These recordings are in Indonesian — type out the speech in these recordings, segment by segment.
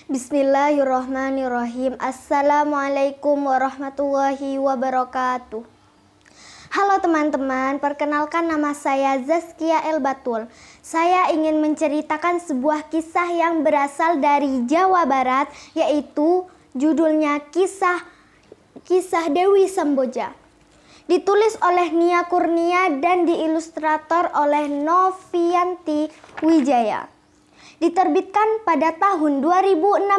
Bismillahirrahmanirrahim. Assalamualaikum warahmatullahi wabarakatuh. Halo teman-teman, perkenalkan nama saya Zaskia El Batul. Saya ingin menceritakan sebuah kisah yang berasal dari Jawa Barat, yaitu judulnya Kisah Dewi Samboja. Ditulis oleh Nia Kurnia dan diilustrator oleh Novianti Wijaya. Diterbitkan pada tahun 2016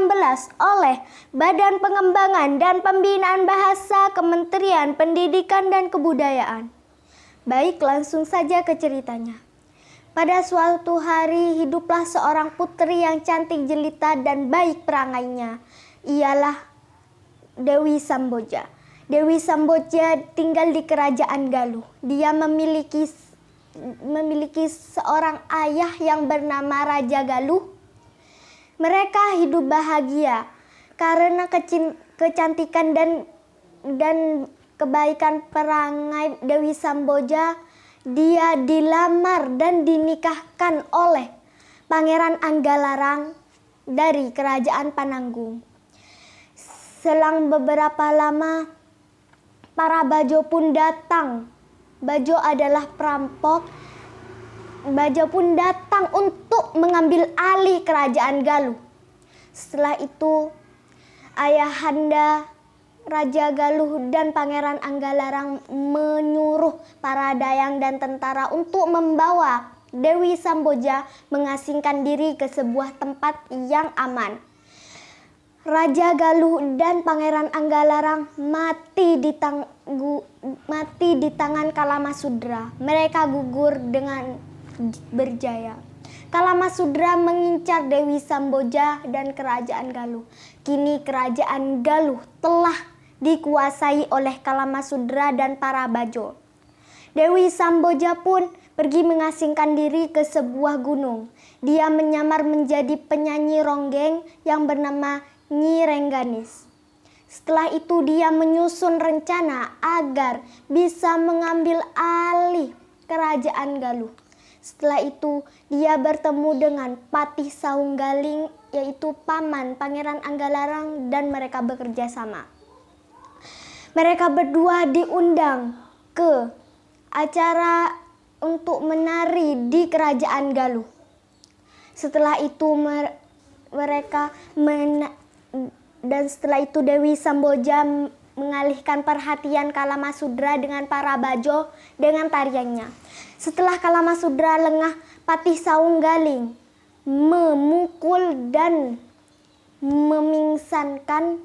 oleh Badan Pengembangan dan Pembinaan Bahasa Kementerian Pendidikan dan Kebudayaan. Baik, langsung saja ke ceritanya. Pada suatu hari hiduplah seorang putri yang cantik jelita dan baik perangainya. Ialah Dewi Samboja. Dewi Samboja tinggal di kerajaan Galuh. Dia memiliki seorang ayah yang bernama Raja Galuh. Mereka hidup bahagia karena kecantikan dan kebaikan perangai Dewi Samboja. Dia dilamar dan dinikahkan oleh Pangeran Anggalarang dari Kerajaan Pananggung. Selang beberapa lama, para Bajo pun datang. Bajo adalah perampok. Bajo pun datang untuk mengambil alih kerajaan Galuh. Setelah itu, ayahanda Raja Galuh dan Pangeran Anggalarang menyuruh para dayang dan tentara untuk membawa Dewi Samboja mengasingkan diri ke sebuah tempat yang aman. Raja Galuh dan Pangeran Anggalarang mati di tangan Kalamasudra. Mereka gugur dengan berjaya. Kalamasudra mengincar Dewi Samboja dan kerajaan Galuh. Kini kerajaan Galuh telah dikuasai oleh Kalamasudra dan para Bajo. Dewi Samboja pun pergi mengasingkan diri ke sebuah gunung. Dia menyamar menjadi penyanyi ronggeng yang bernama Nyi Rengganis. Setelah itu dia menyusun rencana agar bisa mengambil alih kerajaan Galuh. Setelah itu dia bertemu dengan Patih Saunggaling, yaitu paman Pangeran Anggalarang, dan mereka bekerja sama. Mereka berdua diundang ke acara untuk menari di kerajaan Galuh. Setelah itu setelah itu Dewi Samboja mengalihkan perhatian Kalamasudra dengan para Bajo dengan tariannya. Setelah Kalamasudra lengah, Patih Saunggaling memukul dan memingsankan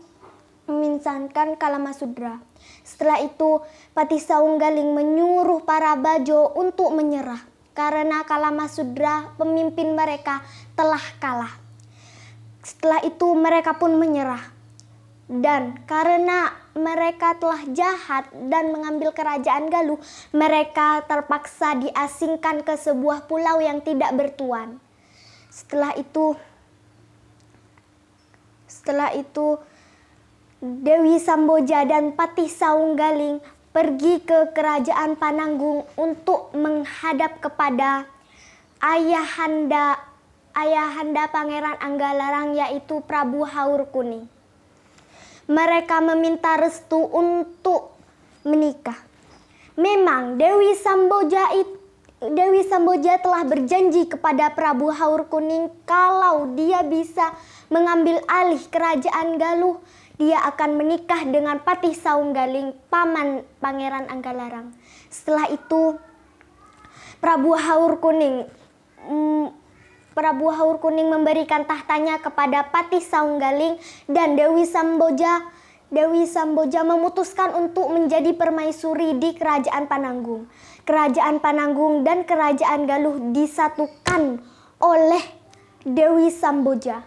Kalamasudra. Setelah itu Patih Saunggaling menyuruh para Bajo untuk menyerah karena Kalamasudra, pemimpin mereka, telah kalah. Setelah itu mereka pun menyerah. Dan karena mereka telah jahat dan mengambil kerajaan Galuh, mereka terpaksa diasingkan ke sebuah pulau yang tidak bertuan. Setelah itu Dewi Samboja dan Patih Saunggaling pergi ke kerajaan Pananggung untuk menghadap kepada ayahanda Pangeran Anggalarang, yaitu Prabu Haur Kuning. Mereka meminta restu untuk menikah. Memang Dewi Samboja telah berjanji kepada Prabu Haur Kuning kalau dia bisa mengambil alih kerajaan Galuh, dia akan menikah dengan Patih Saunggaling, paman Pangeran Anggalarang. Setelah itu Prabu Haur Kuning memberikan tahtanya kepada Patih Saunggaling, dan Dewi Samboja memutuskan untuk menjadi permaisuri di kerajaan Pananggung. Kerajaan Pananggung dan kerajaan Galuh disatukan oleh Dewi Samboja.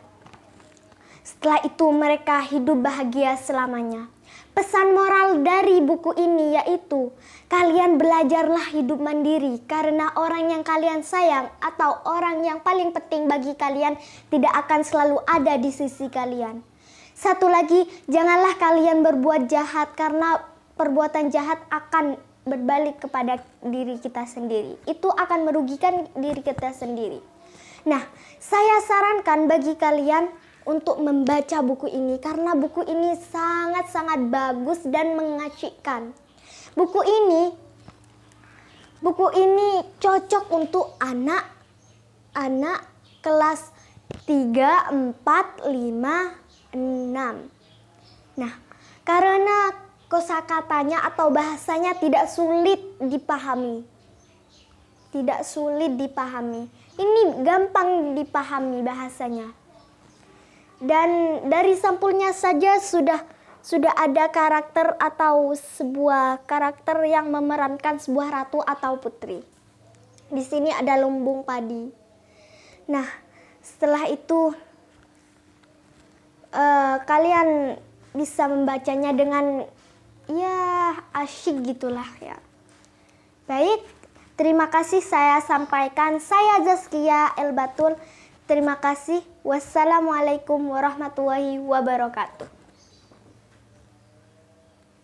Setelah itu mereka hidup bahagia selamanya. Pesan moral dari buku ini yaitu, kalian belajarlah hidup mandiri karena orang yang kalian sayang atau orang yang paling penting bagi kalian tidak akan selalu ada di sisi kalian. Satu lagi, janganlah kalian berbuat jahat karena perbuatan jahat akan berbalik kepada diri kita sendiri. Itu akan merugikan diri kita sendiri. Nah, saya sarankan bagi kalian untuk membaca buku ini karena buku ini sangat-sangat bagus dan mengasyikkan. Buku ini cocok untuk anak kelas 3, 4, 5, 6. Nah, karena kosakatanya atau bahasanya tidak sulit dipahami. Ini gampang dipahami bahasanya. Dan dari sampulnya saja sudah ada karakter atau sebuah karakter yang memerankan sebuah ratu atau putri. Di sini ada lumbung padi. Nah, setelah itu kalian bisa membacanya dengan asyik gitulah ya. Baik, terima kasih saya sampaikan. Saya Zaskia El Batul. Terima kasih. Wassalamualaikum warahmatullahi wabarakatuh.